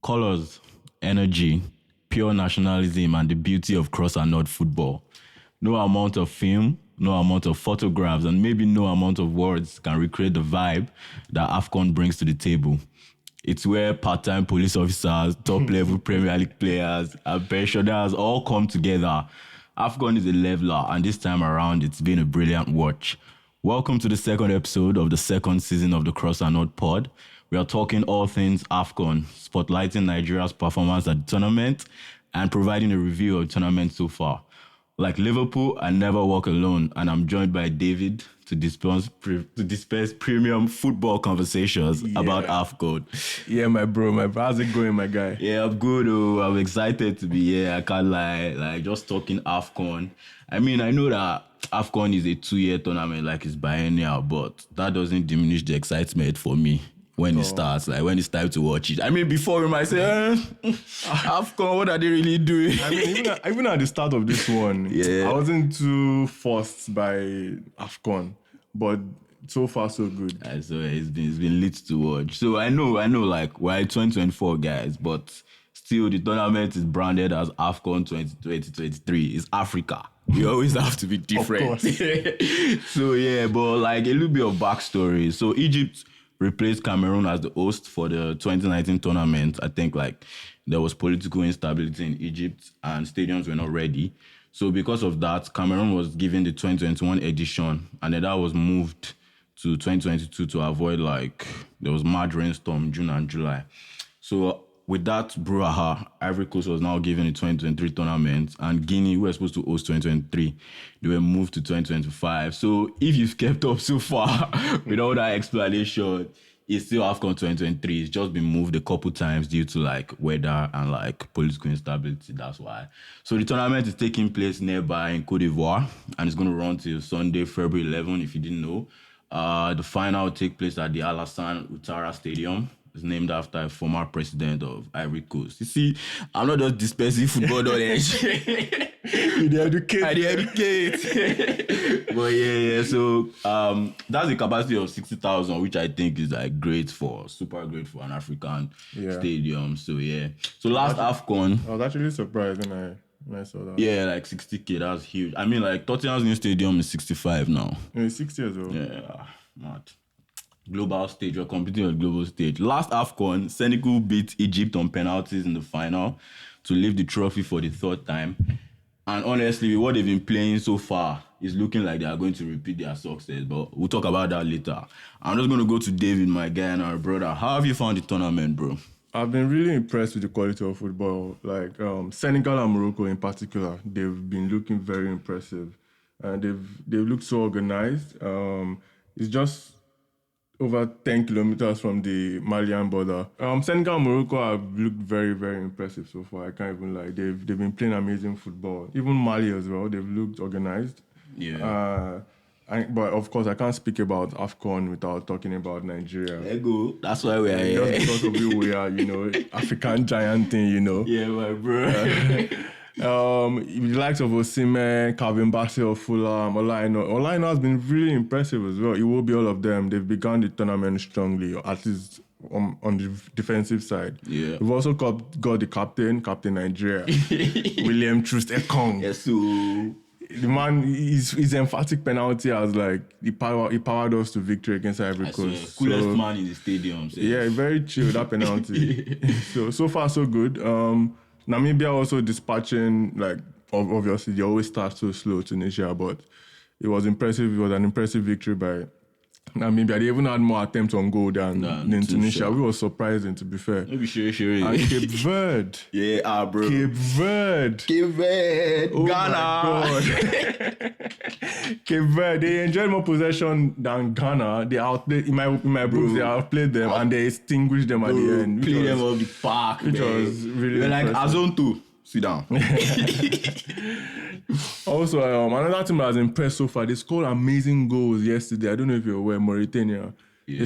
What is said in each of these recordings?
Colors, energy, pure nationalism, and the beauty of CrossAndNod football. No amount of film, no amount of photographs, and maybe no amount of words can recreate the vibe that AFCON brings to the table. It's where part-time police officers, top-level Premier League players, and pensioners all come together. AFCON is a leveler, and this time around, it's been a brilliant watch. Welcome to the second episode of the second season of the CrossAndNod pod. We are talking all things AFCON, spotlighting Nigeria's performance at the tournament and providing a review of the tournament so far. Like Liverpool, I never walk alone, and I'm joined by David to dispense premium football conversations about AFCON. Yeah, my bro, how's it going, my guy? Yeah, I'm good. I'm excited to be here. I can't lie. Like, just talking AFCON. I mean, I know that AFCON is a 2-year tournament, like it's biennial, but that doesn't diminish the excitement for me when it starts, like when it's time to watch it. I mean, before we might say, AFCON, what are they really doing? I mean, even at the start of this one, I wasn't too forced by AFCON, but so far so good. So it's been lit to watch. So I know, like we're 2024 guys, but still the tournament is branded as AFCON 2023. It's Africa. We always have to be different. Of course. So yeah, but like a little bit of backstory. So Egypt replaced Cameroon as the host for the 2019 tournament. I think like there was political instability in Egypt and stadiums were not ready. So because of that, Cameroon was given the 2021 edition and then that was moved to 2022 to avoid like, there was mad rainstorm June and July. So with that brouhaha, Ivory Coast was now given the 2023 tournament and Guinea, who were supposed to host 2023, they were moved to 2025. So if you've kept up so far with all that explanation, it's still AFCON 2023. It's just been moved a couple times due to like weather and like political instability. That's why. So the tournament is taking place nearby in Côte d'Ivoire and it's going to run till Sunday, February 11, if you didn't know. The final will take place at the Alassane Ouattara Stadium. It's named after a former president of Ivory Coast. You see, I'm not just dispensing football knowledge. I educate. But yeah. So that's a capacity of 60,000, which I think is like super great for an African stadium. So yeah. So last AFCON, I was actually surprised when I saw that. Yeah, like 60K. That's huge. I mean, like Tottenham's new stadium is 65 now. It's 60 as well. Yeah, mad. Global stage, we're competing on global stage. Last AFCON, Senegal beat Egypt on penalties in the final to lift the trophy for the third time. And honestly, what they've been playing so far is looking like they are going to repeat their success, but we'll talk about that later. I'm just going to go to David, my guy and our brother. How have you found the tournament, bro? I've been really impressed with the quality of football. Like Senegal and Morocco in particular, they've been looking very impressive. And they've looked so organized. It's just over 10 kilometers from the Malian border. Senegal and Morocco have looked very, very impressive so far. I can't even lie. They've been playing amazing football. Even Mali as well. They've looked organized. Yeah. But of course, I can't speak about AFCON without talking about Nigeria. There you go. That's why we are here. Just because of who we are, African giant thing, Yeah, my bro. The likes of Osimhen, Calvin Bassey of Fulham, Olaino has been really impressive as well. It will be all of them. They've begun the tournament strongly, or at least on the defensive side. Yeah. We've also got the captain Nigeria, William Troost-Ekong. Yes, so the man, his emphatic penalty has like he powered us to victory against Ivory Coast. Coolest man in the stadium. So. Yeah, very chill, that penalty. so far so good. Namibia also dispatching, like, obviously they always start so slow, Tunisia, but it was impressive. It was an impressive victory by Namibia. They even had more attempts on goal than Tunisia. We were surprising, to be fair. Maybe sure. And Cape Verde. Yeah, bro. Cape Verde. Oh Ghana. My God. Cape Verde, they enjoyed more possession than Ghana. They outplayed, in my books, they outplayed them and they extinguished them at the end. Play them off the park, which was really like Azonto. Sit down. Also, another team that has impressed so far, they scored amazing goals yesterday. I don't know if you're aware, Mauritania. Yeah. They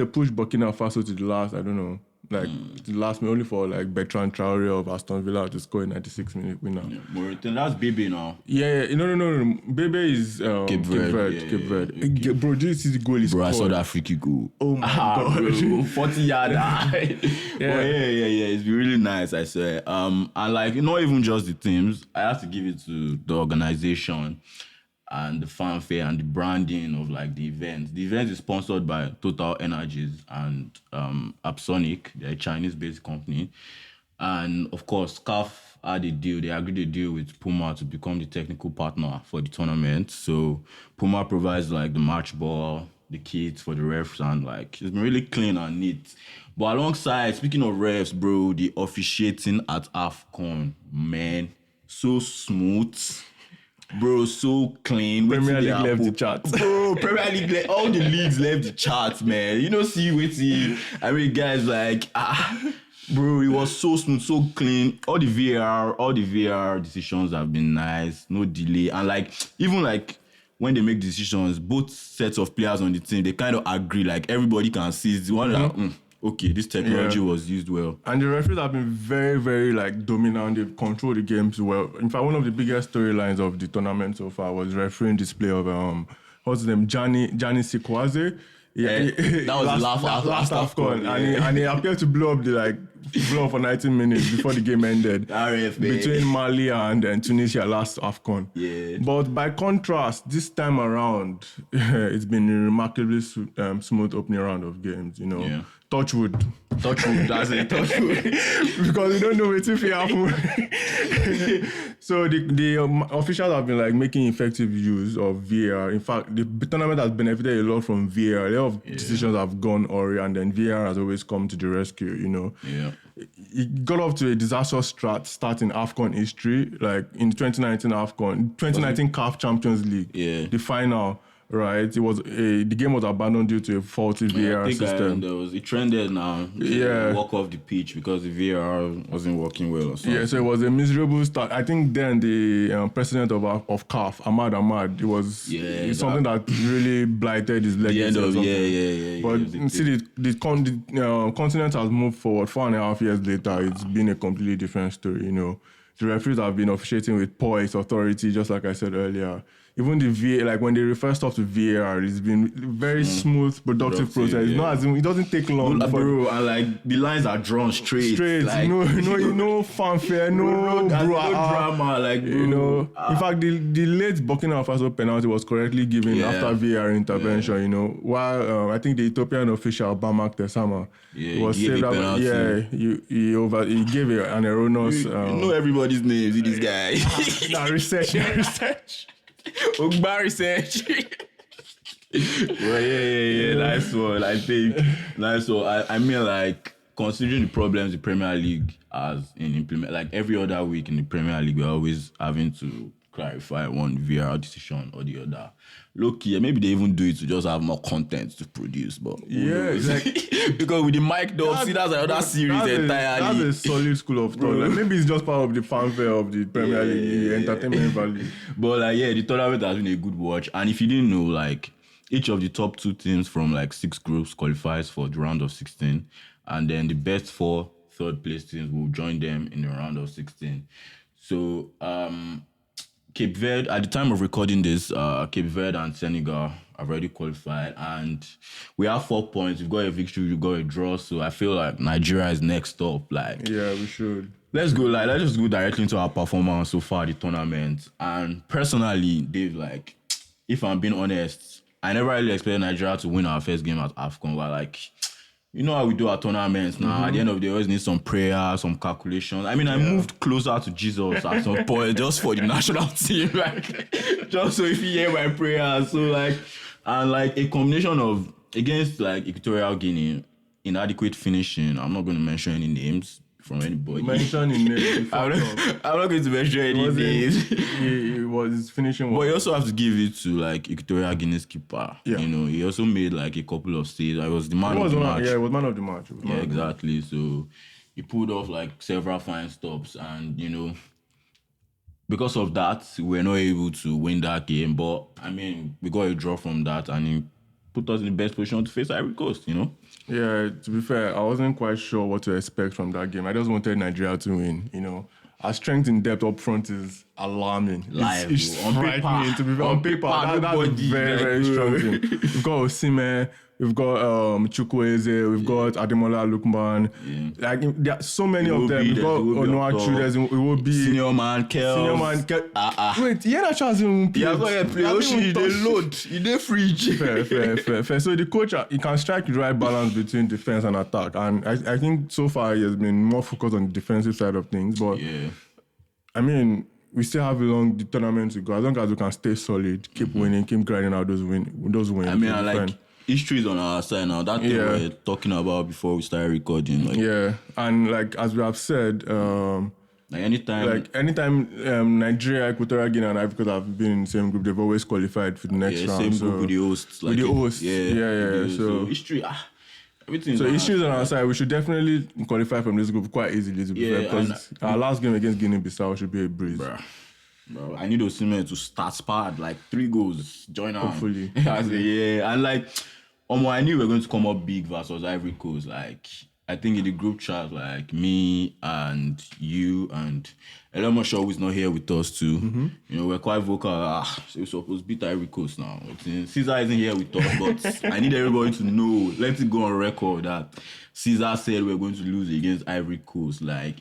pushed Burkina Faso to the last, I don't know, like the last minute, only for like Bertrand Traore of Aston Villa to score a 96-minute winner. Yeah, Mauritania, that's Bebe now. Yeah. No. Bebe is Cape Verde. Cape Verde. Bro, do you see the goal he scored? Bro, I saw that free kick goal. Oh my God. Bro, 40 yard. Yeah. It's been really nice, I swear. And like, not even just the teams. I have to give it to the organization and the fanfare and the branding of like the event. The event is sponsored by Total Energies and Apsonic, they're a Chinese-based company. And of course, CAF had a deal. They agreed a deal with Puma to become the technical partner for the tournament. So Puma provides like the match ball, the kits for the refs, and like it's been really clean and neat. But alongside, speaking of refs, bro, the officiating at AFCON, man, so smooth. Bro, so clean. Premier League left the chart. Bro, Premier League, all the leagues left the chart, man. You know, I mean, guys, like, bro, it was so smooth, so clean. All the VAR decisions have been nice, no delay. And like, even like, when they make decisions, both sets of players on the team, they kind of agree, like, everybody can see it's the one that, okay, this technology was used well. And the referees have been very, very like dominant. They've controlled the games well. In fact, one of the biggest storylines of the tournament so far was refereeing display of what's his name, Gianni Sikwaze. Yeah, that was the last AFCON. And he appeared to blow up for 19 minutes before the game ended. Between Mali and Tunisia last AFCON. Yeah. But by contrast, this time around, it's been a remarkably smooth opening round of games, you know. Yeah. Touch wood, that's it, touch wood. Because you don't know what if it happen. So the officials have been like making effective use of VAR. In fact, the tournament has benefited a lot from VAR. A lot of decisions have gone awry, and then VAR has always come to the rescue, you know. Yeah. It got off to a disastrous start in AFCON history, like in 2019 AFCON, 2019 CAF Champions League, the final. Right, the game was abandoned due to a faulty VAR system. It trended now. Walk off the pitch because the VAR wasn't working well or something. Yeah, so it was a miserable start. I think then the president of CAF, Ahmad, it was something that really blighted his legacy. But see, the continent has moved forward. 4.5 years later, it's been a completely different story. You know, the referees have been officiating with poise, authority, just like I said earlier. Even the VAR, like when they refer stuff to VAR, it's been very smooth, productive process. It's not as in, it doesn't take long. Bro, and like the lines are drawn straight. Like, no fanfare, no drama. Like, bro. You know, in fact, the late Burkina Faso penalty was correctly given after VAR intervention. You know, while I think the Ethiopian official Bamak Tessama was saved out. He gave an erroneous. You know everybody's names. This guy. Research. Ogba research. Well, yeah. Nice one. I think nice one. I mean, like, considering the problems the Premier League has in implement, like every other week in the Premier League, we're always having to clarify one VAR decision or the other. Low-key, maybe they even do it to just have more content to produce, but because with the mic up, see, that's another series entirely. That's a solid school of thought. Like, maybe it's just part of the fanfare of the Premier League, the entertainment value. But like, the tournament has been a good watch. And if you didn't know, like, each of the top 2 teams from like 6 groups qualifies for the round of 16, and then the best 4 third-place teams will join them in the round of 16. So, Cape Verde, at the time of recording this, Cape Verde and Senegal have already qualified, and we have 4 points. We've got a victory, we've got a draw, so I feel like Nigeria is next up. Like, yeah, we should. Let's just go directly into our performance so far the tournament. And personally, Dave, like, if I'm being honest, I never really expected Nigeria to win our first game at AFCON. But like, you know how we do our tournaments now. At the end of the day, we always need some prayer, some calculations. I mean, I moved closer to Jesus at some point just for the national team, like, just so if you hear my prayers. So like, and like a combination of against like Equatorial Guinea, inadequate finishing. I'm not going to mention any names from anybody. Mention in names. I'm not going to mention any names. It was finishing. But you also have to give it to like Equatorial Guinea's keeper. Yeah. You know, he also made like a couple of saves. I was the man of the match. Yeah, it was man of the match. Yeah, exactly. So he pulled off like several fine stops, and you know, because of that, we were not able to win that game. But I mean, we got a draw from that, and put us in the best position to face Ivory Coast, you know? Yeah, to be fair, I wasn't quite sure what to expect from that game. I just wanted Nigeria to win, you know. Our strength in depth up front is alarming. Live, it's on frightening, paper. to be fair. On paper, that's a nobody, very, very strong team. We've got Osimhen, we've got Chukwueze, we've got Ademola Lookman. Yeah. Like, there are so many of them. Iwobi, We've got Onuachu, there's Iwobi. Senior man, Kels. Wait, Iheanacho hasn't even played. Yeah, go ahead, play. Oshi, they load. They fridge. Fair. So the coach, he can strike the right balance between defense and attack. And I think so far he has been more focused on the defensive side of things. But, I mean, we still have the tournament to go. As long as we can stay solid, keep winning, keep grinding out those wins. I mean, like, history is on our side now. That thing we were talking about before we started recording. Like, and like as we have said, anytime Nigeria, Equatorial Guinea, and Ivory Coast have been in the same group, they've always qualified for the next round. Same group with the hosts. Like, with the hosts. So history. History is on our side. We should definitely qualify from this group quite easily, to be fair, because our last game against Guinea-Bissau should be a breeze. Bro, I need Osimhen to start spad, like 3 goals, join out. Hopefully. And like, I knew we were going to come up big versus Ivory Coast. Like, I think in the group chat, like me and you and Elemo Shaw is not here with us too. You know, we're quite vocal. So we're supposed to beat Ivory Coast now. Caesar isn't here with us, but I need everybody to know, let it go on record that Caesar said we're going to lose against Ivory Coast. Like,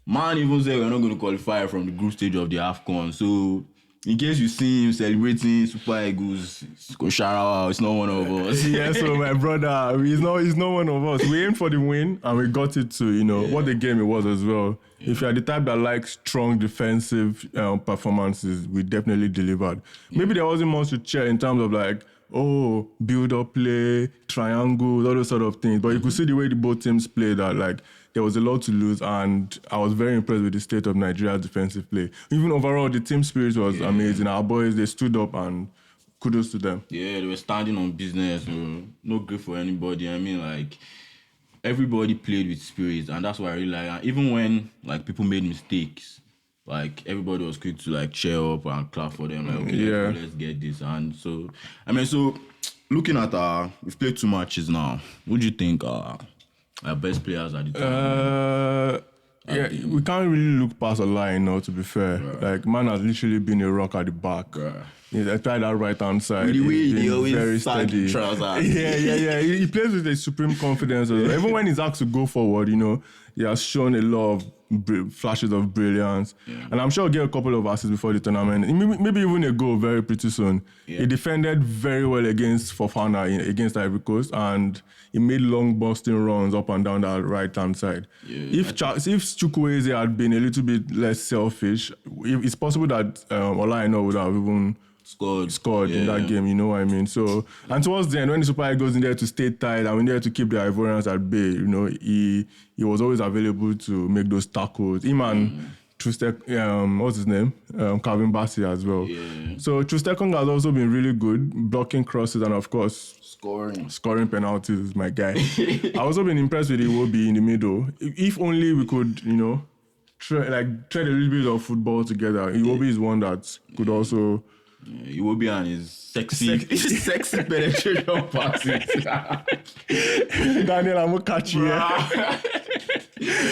man even said we're not going to qualify from the group stage of the AFCON. So, in case you see him celebrating Super Eagles, go shout out, it's not one of us. So my brother, he's not one of us. We aimed for the win and we got it too, you know. What a game it was as well. If you're the type that likes strong defensive performances, we definitely delivered. Maybe there wasn't much to cheer in terms of like, build-up play, triangles, all those sort of things. But you could see the way the both teams played that, like, there was a lot to lose, and I was very impressed with the state of Nigeria's defensive play. Even overall, the team spirit was amazing. Our boys, they stood up, and kudos to them. Yeah, they were standing on business. No grief for anybody. I mean, like, everybody played with spirit, and that's what I really like. And even when, like, people made mistakes, like, everybody was quick to, like, cheer up and clap for them. Like, okay, let's get this. And so, looking at we've played 2 matches now. What do you think our best players at the time? We can't really look past a line now, to be fair. Like, man has literally been a rock at the back. He tried that right-hand side. The way he always very steady. Trousers. He plays with a supreme confidence. Even when he's asked to go forward, you know, he has shown a lot of flashes of brilliance. And I'm sure he'll get a couple of assists before the tournament. Maybe even a goal very pretty soon. He defended very well against Fofana against Ivory Coast, and he made long busting runs up and down that right-hand side. If Chukwueze had been a little bit less selfish, it's possible that Olaino would have even scored in that game, you know what I mean? So, and towards the end, when the Super Eagles goes in there to stay tight and in there to keep the Ivorians at bay, you know, he was always available to make those tackles. Him and what's his name? Calvin Bassey as well. So Trustekong has also been really good, blocking crosses and of course scoring penalties is my guy. I've also been impressed with Iwobi in the middle. If only we could, you know, tread a little bit of football together. Iwobi is one that could also... Iwobi and his sexy penetration passes. Daniel, I'm gonna catch you.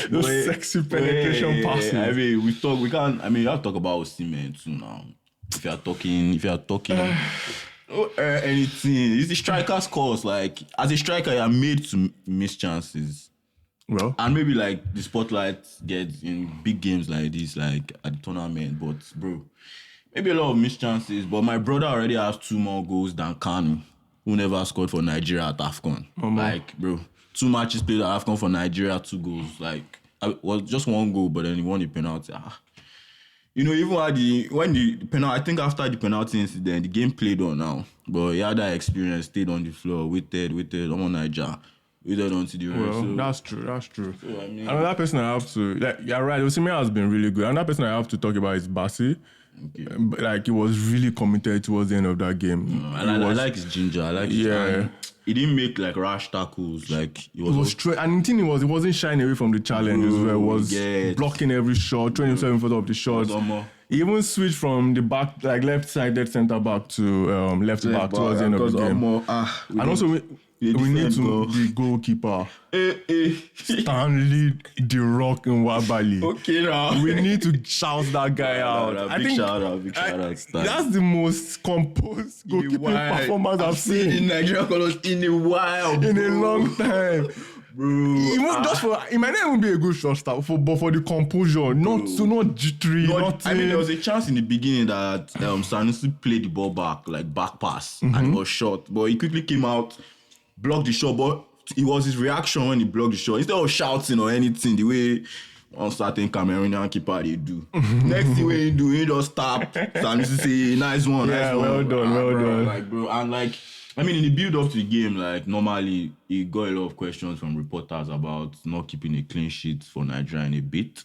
Those sexy penetration passes. I mean, we can't. I mean, you have to talk about Osimhen too now. If you are talking, anything. It's the striker's course. Like, as a striker, you are made to miss chances. Well, and maybe like the spotlight gets in big games like this, like at the tournament. But bro, maybe a lot of missed chances, but my brother already has 2 more goals than Kanu, who never scored for Nigeria at AFCON. Like, bro, 2 matches played at AFCON for Nigeria, 2 goals. Like, was just 1 goal, but then he won the penalty. You know, even when the penalty, I think after the penalty incident, the game played on now. But he had that experience, stayed on the floor, waited, I'm on Nigeria. Waited until the well, so, that's true. So, I mean, another person I have to, like, you're right, Osimhen has been really good. Another person I have to talk about is Bassey. Okay. Like, he was really committed towards the end of that game. I like his ginger. I like his he didn't make like rash tackles. Like, he was straight. And the thing he wasn't shying away from the challenge as well. He was blocking every shot, 27 foot of the shots. He even switched from the back, like left-sided centre back to left back towards the end of the game. And also, we need to the goalkeeper. Stanley the Rock in Wabali. Okay, now. We need to shout that guy out. Big shout out, Stan. That's the most composed goalkeeping performance I've seen in Nigerian colours in a while, in a long time. Bro, it might not even be a good shot start, but for the composure, not jittery, nothing. I mean, there was a chance in the beginning that Sanusi played the ball back pass, and it was short. But he quickly came out, blocked the shot, but it was his reaction when he blocked the shot. Instead of shouting or anything, the way on certain Cameroonian keeper they do. Next thing when you do, you just tap, Sanusi say, nice one, yeah, nice one. well done. Like, bro, and like, I mean, in the build-up to the game, like, normally, he got a lot of questions from reporters about not keeping a clean sheet for Nigeria in a bit.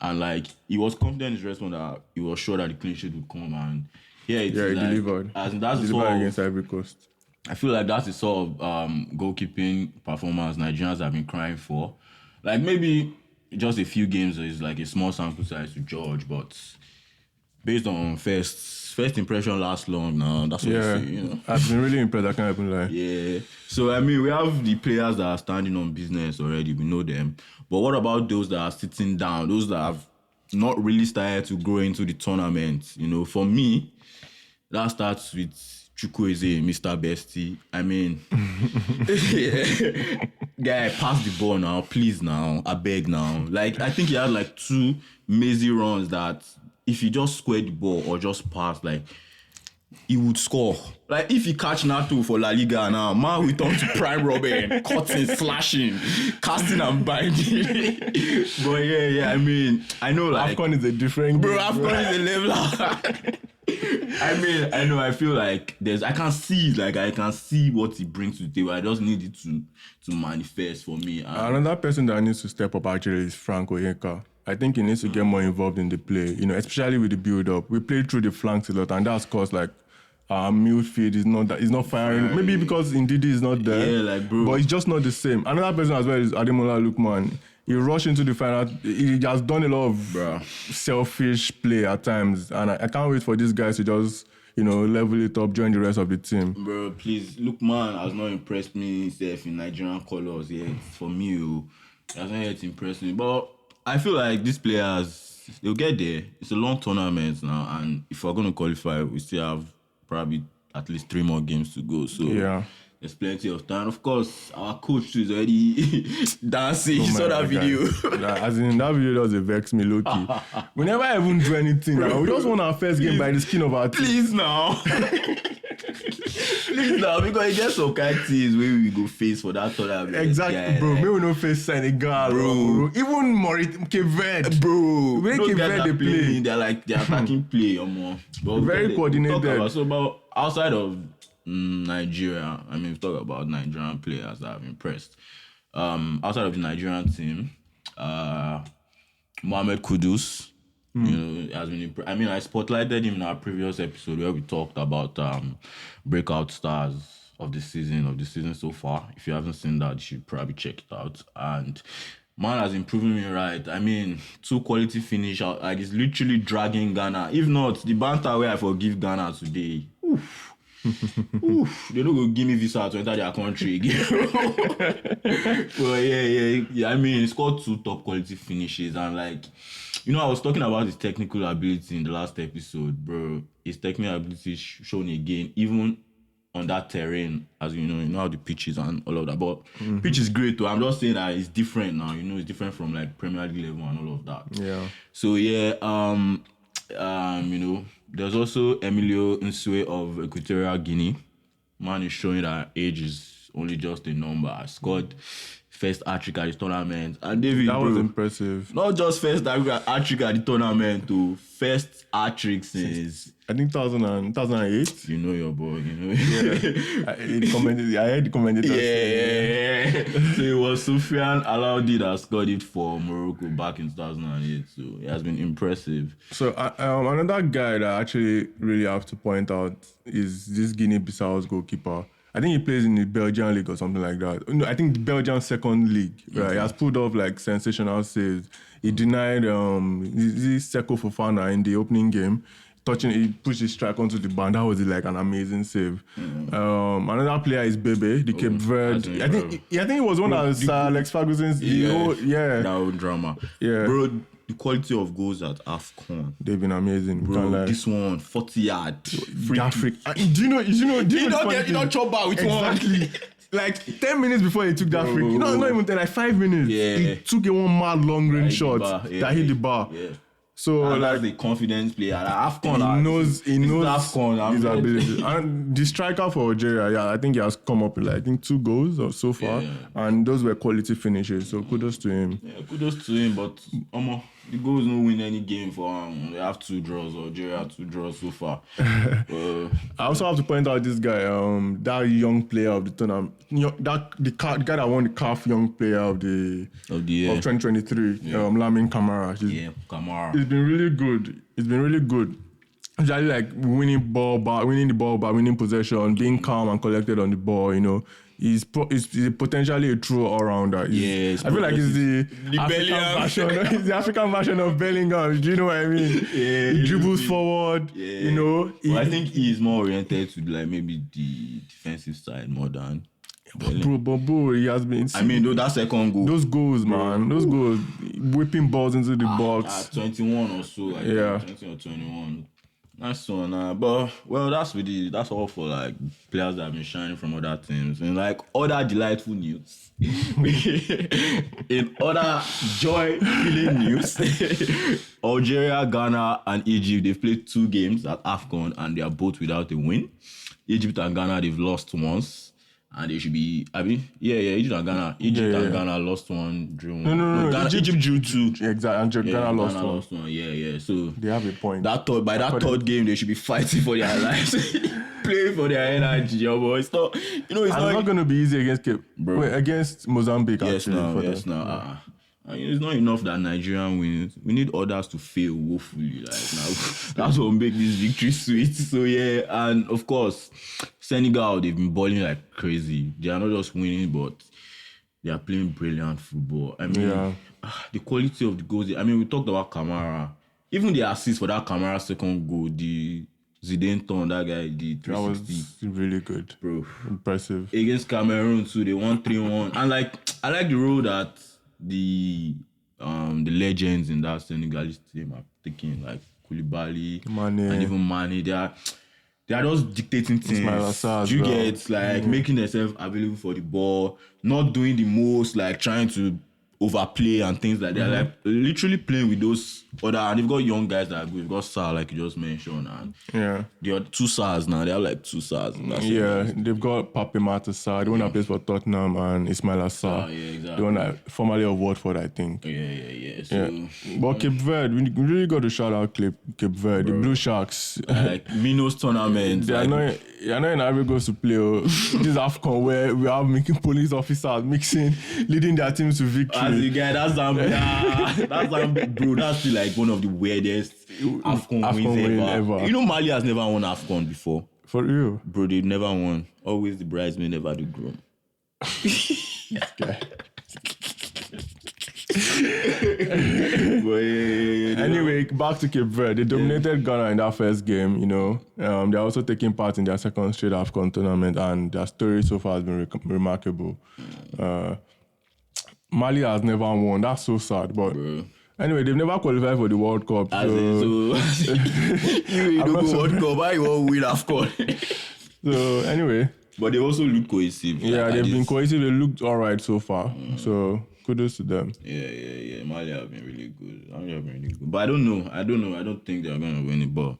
And, like, he was confident in his response that he was sure that the clean sheet would come. And, he delivered. As that's he delivered against Ivory Coast. I feel like that's the sort of goalkeeping performance Nigerians have been crying for. Like, maybe just a few games is, like, a small sample size to judge, but based on first impression lasts long now. That's what they say, you know. I've been really impressed. I can't even lie. Yeah. So, I mean, we have the players that are standing on business already. We know them. But what about those that are sitting down? Those that have not really started to grow into the tournament? You know, for me, that starts with Chukwueze, Mr. Bestie. I mean, guy, pass the ball now. Please now. I beg now. Like, I think he had like 2 mazy runs that if he just squared the ball or just passed, like, he would score. Like, if he catch Nato for La Liga now, man, we turn to prime Robin, cutting, slashing, casting and binding. But yeah, I mean, I know, like... AFCON is a different game. Bro, AFCON is a leveler. I mean, I know, I feel like I can see what he brings to the table. I just need it to manifest for me. Another person that needs to step up actually is Frank Onyeka. I think he needs to get more involved in the play, you know, especially with the build-up. We played through the flanks a lot, and that's caused, like, our midfield is not firing. Maybe because Ndidi is not there. Yeah, like, bro. But it's just not the same. Another person as well is Ademola Lookman. He rushed into the final. He has done a lot of selfish play at times, and I can't wait for these guys to just, you know, level it up, join the rest of the team. Bro, please, Lookman has not impressed me himself in Nigerian colours yet. For me, he has not yet impressed me. But I feel like these players, they'll get there. It's a long tournament now, and if we're going to qualify, we still have probably at least 3 more games to go. So there's plenty of time. Of course, our coach too is already dancing. You saw that video. As in, that video does vex me low-key. We never even do anything. Now. We just won our first game by the skin of our teeth. Please now. Please now, because it gets some kind of things where we go face for that tournament. Exactly, bro. Maybe we no face Senegal, bro. Even Cape Verde, bro. When Cape Verde they play, they're attacking play, but very coordinated. So about outside of Nigeria, I mean, we talk about Nigerian players that have impressed. Outside of the Nigerian team, Mohamed Kudus, you know, has been I mean, I spotlighted him in our previous episode where we talked about breakout stars of the season so far. If you haven't seen that, you should probably check it out. And man has been proving me right. I mean, 2 quality finish out. Like, it's literally dragging Ghana. If not, the banter where I forgive Ghana today. Oof. They don't go give me visa to enter their country again. But yeah. I mean, he scored 2 top quality finishes, and like, you know, I was talking about his technical ability in the last episode, bro. His technical ability is shown again, even on that terrain, as you know how the pitch is and all of that. But pitch is great too. I'm just saying that it's different now. You know, it's different from like Premier League level and all of that. Yeah. So yeah, you know, there's also Emilio Nsue of Equatorial Guinea. Man is showing that age is only just a number. I scored first hat-trick at the tournament. And David, that was impressive. Not just first hat-trick at the tournament, to first hat-trick since... I think 2008. You know your boy, you know. Yeah. I heard the commentator. Yeah. So it was Soufiane Alaoudi that scored it for Morocco back in 2008. So it has been impressive. So another guy that I actually really have to point out is this Guinea-Bissau's goalkeeper, I think he plays in the Belgian league or something like that. No, I think the Belgian second league. Right, he has pulled off like sensational saves. He denied Seko Fofana in the opening game. He pushed his strike onto the band. That was like an amazing save. Another player is Bebe, the Cape Verde. I think it was one of Sir Alex Ferguson's. That whole drama. Yeah. Bro, the quality of goals at AFCON. They've been amazing. Bro, this one, 40 yard. Do you know? You don't chop back with exactly. Like 10 minutes before he took that free, not even 10, like 5 minutes. Yeah. He took a one mad long range shot that hit the bar. Yeah. So and like the confidence player. AFCON, he knows AFCON, his ability. And the striker for Algeria, I think he has come up with like 2 goals or so far, and those were quality finishes. So kudos to him. Yeah, kudos to him. But the goals don't win any game for him. They have 2 draws. Algeria have 2 draws so far. I also have to point out this guy, that young player of the tournament, the guy that won the CAF Young Player of 2023, Lamine Camara. Camara. It's been really good. Actually, like winning the ball back, winning possession, being calm and collected on the ball. You know, he's potentially a true all-rounder. I feel like he's the African version of Bellingham. Do you know what I mean? He dribbles forward. You know, I think he's more oriented to like maybe the defensive side more than. Bro, he has been. I mean, that second goal. Those goals, man. Those goals, whipping balls into the box. 21 or so. 20 or 21. Nice one. But, well, that's all for, like, players that have been shining from other teams. And, like, other delightful news. In other joy-filling news, Algeria, Ghana, and Egypt, they've played 2 games at AFCON, and they are both without a win. Egypt and Ghana, they've lost once. And they should be, Egypt and Ghana. And Ghana lost 1, drew 1. No. Egypt drew 2. Exactly, and Ghana lost 1. Yeah. So they have a point. By that third game, they should be fighting for their lives, playing for their energy. But it's not, it's not going to be easy against Mozambique. Yes, now. It's not enough that Nigerian wins. We need others to fail woefully. Like now, that's what make this victory sweet. So and of course, Senegal, they've been balling like crazy. They are not just winning, but they are playing brilliant football. I mean, the quality of the goals. We talked about Kamara. Even the assist for that Kamara second goal, the Zidane turn, that guy, the 360. That was really good. Bro. Impressive. Against Cameroon too, they won 3-1. And I like the role that the legends in that Senegalese team are taking, like Koulibaly, Mane. And even Mane. They are just dictating things. You get making themselves available for the ball, not doing the most, like trying to overplay and things like that. Like literally playing with those other, and they've got young guys that are good. They've got Sarr, like you just mentioned, and they are 2 Sarrs now. They have like 2 Sarrs. They've got Pape Matar Sarr, the one that plays for Tottenham, and Ismaila Sarr, exactly. The one that formerly of Watford, I think. So, but Cape Verde, we really got to shout out Cape Verde, the Blue Sharks. Like Minos tournament. They're not in Ivory Coast to play. This AFCON where we have making police officers leading their teams to victory. As the guy, that's Zambia. Bro, that's still like one of the weirdest AFCON wins ever. You know, Mali has never won AFCON before. For real? Bro, they've never won. Always the bridesmaid, never the groom. Anyway, back to Cape Verde. They dominated Ghana in that first game, They're also taking part in their second straight AFCON tournament, and their story so far has been remarkable. Mali has never won. That's so sad, but... Bro. Anyway, they've never qualified for the World Cup. You don't go World Cup, why you won't win AFCON? So, anyway. But they also look cohesive. Yeah, they've been cohesive. They looked all right so far. So, kudos to them. Yeah. Mali have been really good. But I don't know. I don't think they're going to win it, but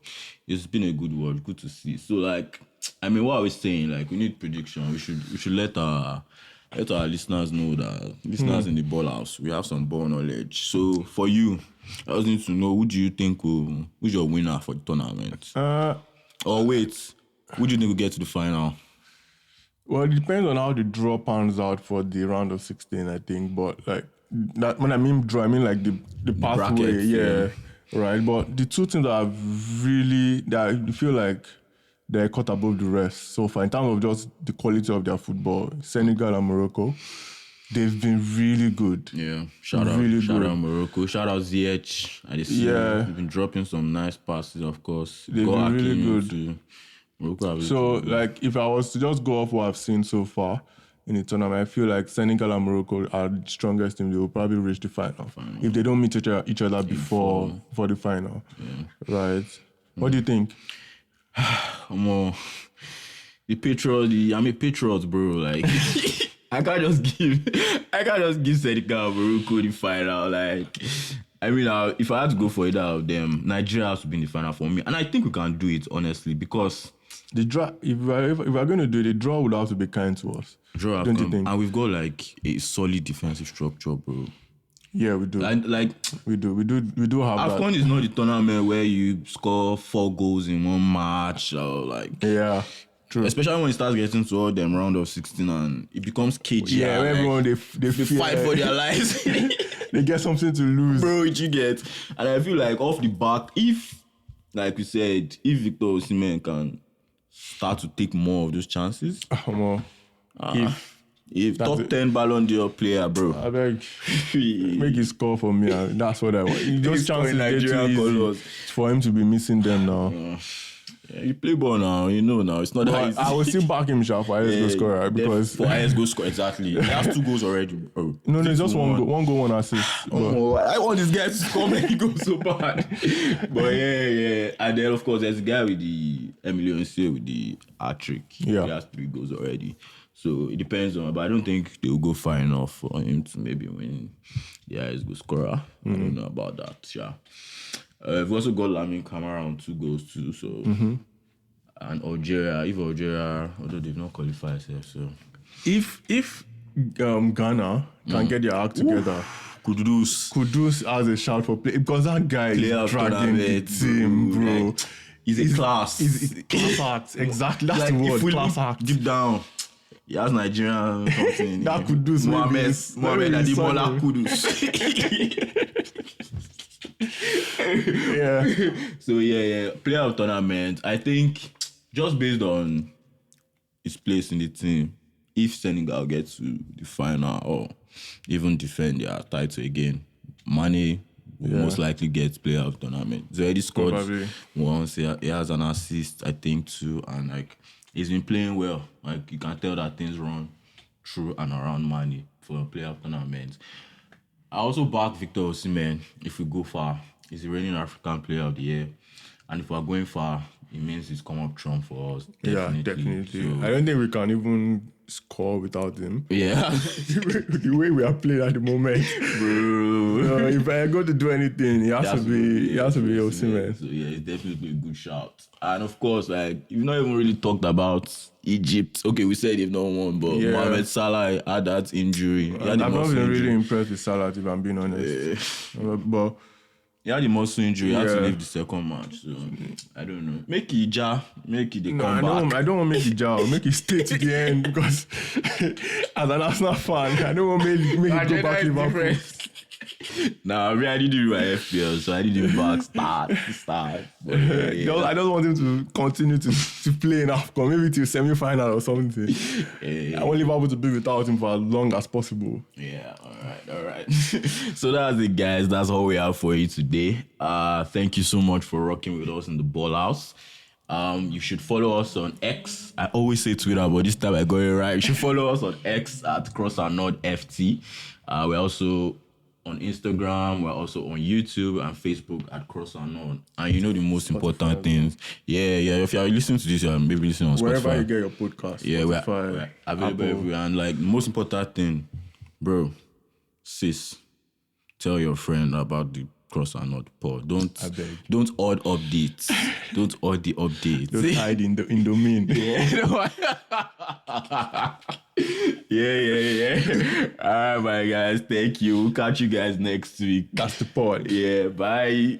it's been a good world. Good to see. So, what are we saying? We need prediction. We should let our listeners know that listeners in the ball house, we have some ball knowledge. So for you, I just need to know, who do you think who's your winner for the tournament? Or wait, who do you think will get to the final? Well, it depends on how the draw pans out for the round of 16, I think. But that, when I mean draw, I mean like the pathway, right? But the 2 teams that I feel like they're cut above the rest so far. In terms of just the quality of their football, Senegal and Morocco, they've been really good. Yeah, shout out Morocco, shout out Ziyech. I see they've been dropping some nice passes, of course. They've been really good. Morocco so, like, if I was to just go off what I've seen so far in the tournament, I feel like Senegal and Morocco are the strongest team. They will probably reach the final. If they don't meet each other before the final. Yeah. Right. What do you think? I'm a patriot, bro. Like I can't just give Senegal and Morocco the final. Like, I mean, if I had to go for either of them, Nigeria has to be in the final for me, and I think we can do it honestly because the draw. If we're going to do it, the draw would have to be kind to us. Don't you think? And we've got like a solid defensive structure, bro. Yeah, we do. We do have that. AFCON is not the tournament where you score 4 goals in one match or like. Yeah, true. Especially when it starts getting to all them round of 16 and it becomes cagey. Yeah, everyone they fight for their lives. They get something to lose, bro. You get, and I feel like off the back, if like we said, if Victor Osimhen can start to take more of those chances, if top 10 Ballon d'Or player, bro. I beg, make his score for me. That's what I want. Those chances get too easy for him to be missing them now. Yeah, you play ball now, you know now. It's not that easy. I will still back him for highest goal scorer because for highest goal scorer, exactly. He has 2 goals already, bro. No, it's just one goal, 1 assist. I want this guy to score many goals so bad. But yeah. And then of course there's a guy with the Emilio with the hat-trick. Yeah. He has 3 goals already. So it depends on, but I don't think they'll go far enough for him to maybe win the highest goal scorer. I don't know about that. Yeah. We've also got Lamine Camara on 2 goals too. So and Algeria, although they've not qualified, so if Ghana can get their act together, Kudus has a shout for play because that guy is dragging the team, bro. Like, he's a class. He's a class act. Exactly. That's the word. Class act. Deep down. He has Nigerian something. That Kudus. Mohamed Adebola Kudus. Yeah. So yeah. Player of tournament. I think just based on his place in the team, if Senegal gets to the final or even defend their title again, Mane will most likely get player of tournament. He's already scored once. He has an assist, I think, too, and like he's been playing well. Like you can tell that things run through and around Mane for a player of tournament. I also back Victor Osimhen if we go far. He's the reigning African Player of the Year. And if we're going far, it means he's come up trump for us. Definitely. Yeah, definitely. So, I don't think we can even score without him. Yeah. the way we are playing at the moment. Bro. If I go to do anything, he has to be Osimhen. So yeah, it's definitely a good shout. And of course, like, you've not even really talked about Egypt. Okay, we said they've not won, but Mohamed Salah had that injury. I've not been really impressed with Salah, if I'm being honest. But he had the muscle injury. He had to leave the second match. So I don't know. Make it come back. I don't want to make it jar. Make it stay to the end because as an Arsenal fan, I don't want to make it go back Liverpool. Nah, I mean, I didn't do my FPL, so I didn't back start. But, I don't want him to continue to play in AFCON, maybe till semi-final or something. I want Liverpool to be without him for as long as possible. Yeah, all right. So that's it, guys. That's all we have for you today. Thank you so much for rocking with us in the Ball House. You should follow us on X. I always say Twitter, but this time I got it right. You should follow us on X at CrossAndNod FT. We're also on Instagram, we're also on YouTube and Facebook at CrossAndNod. And you know the most important things. Yeah. If you're listening to this, you're maybe listening on Spotify. Wherever you get your podcast. Yeah, we're available everywhere. And like the most important thing, bro, sis, tell your friend about the CrossAndNod pod. Don't odd updates. Don't odd the updates. Don't hide in domain. Yeah. All right, my guys. Thank you. We'll catch you guys next week. That's the pod. Yeah, bye.